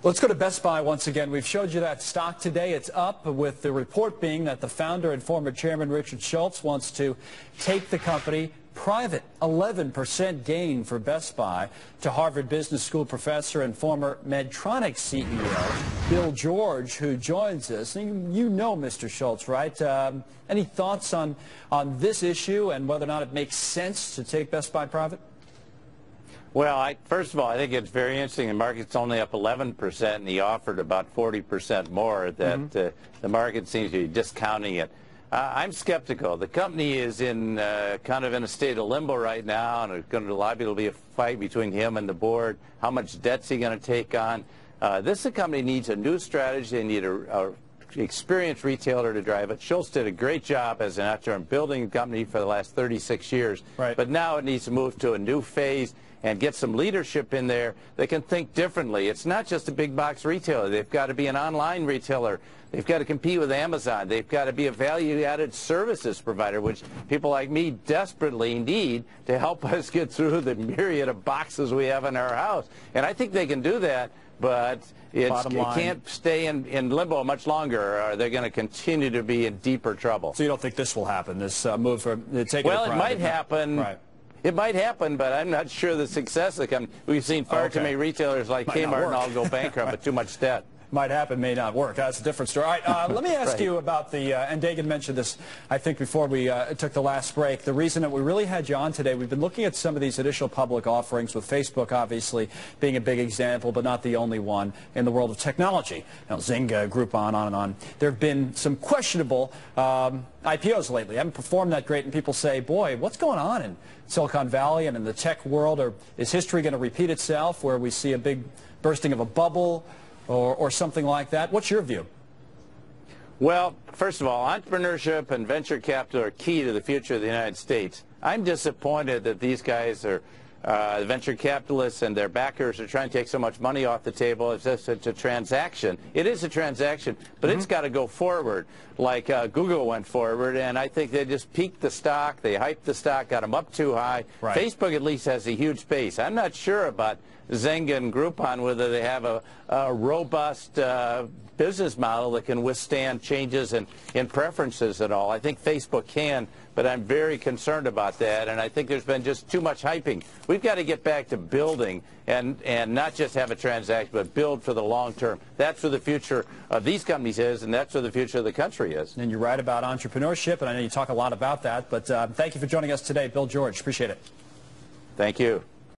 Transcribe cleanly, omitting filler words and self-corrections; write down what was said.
Let's go to Best Buy once again. We've showed you that stock today. It's up, with the report being that the founder and former chairman Richard Schultz wants to take the company private. 11% gain for Best Buy. To Harvard Business School professor and former Medtronic CEO Bill George, who joins us. You know Mr. Schultz, right? Any thoughts on this issue and whether or not it makes sense to take Best Buy private? Well, first of all, I think it's very interesting. The market's only up 11%, and he offered about 40% more. That the market seems to be discounting it. I'm skeptical. The company is in kind of in a state of limbo right now, and a lot of it will be a fight between him and the board. How much debt's he going to take on? This company needs a new strategy. They need a experienced retailer to drive it. Schultz did a great job as an actor in building a company for the last 36 years. Right. But now it needs to move to a new phase and get some leadership in there that can think differently. It's not just a big box retailer. They've got to be an online retailer. They've got to compete with Amazon. They've got to be a value-added services provider, which people like me desperately need to help us get through the myriad of boxes we have in our house. And I think they can do that, but it can't stay in limbo much longer, or they're going to continue to be in deeper trouble. So you don't think this will happen, this move for taking it private? Well, it might happen. Right. It might happen, but I'm not sure the success of the company. We've seen far too many retailers like Kmart and all go bankrupt with too much debt. Might happen, may not work. That's a different story. All right, let me ask you about the, and Dagan mentioned this, I think, before we took the last break. The reason that we really had you on today, we've been looking at some of these initial public offerings, with Facebook obviously being a big example, but not the only one in the world of technology. You know, Zynga, Groupon, on and on. There have been some questionable IPOs lately. Haven't performed that great, and people say, boy, what's going on in Silicon Valley and in the tech world? Or is history going to repeat itself, where we see a big bursting of a bubble or something like that? What's your view? Well, first of all, entrepreneurship and venture capital are key to the future of the United States. I'm disappointed that these guys are venture capitalists and their backers are trying to take so much money off the table. It's just a transaction. It is a transaction, but it's got to go forward, like Google went forward, and I think they just peaked the stock. They hyped the stock, got them up too high. Right. Facebook at least has a huge base. I'm not sure about Zynga and Groupon, whether they have a robust business model that can withstand changes in preferences at all. I think Facebook can, but I'm very concerned about that, and I think there's been just too much hyping. We've got to get back to building and not just have a transaction, but build for the long term. That's where the future of these companies is, and that's where the future of the country is. And you're right about entrepreneurship, and I know you talk a lot about that, but thank you for joining us today, Bill George. Appreciate it. Thank you.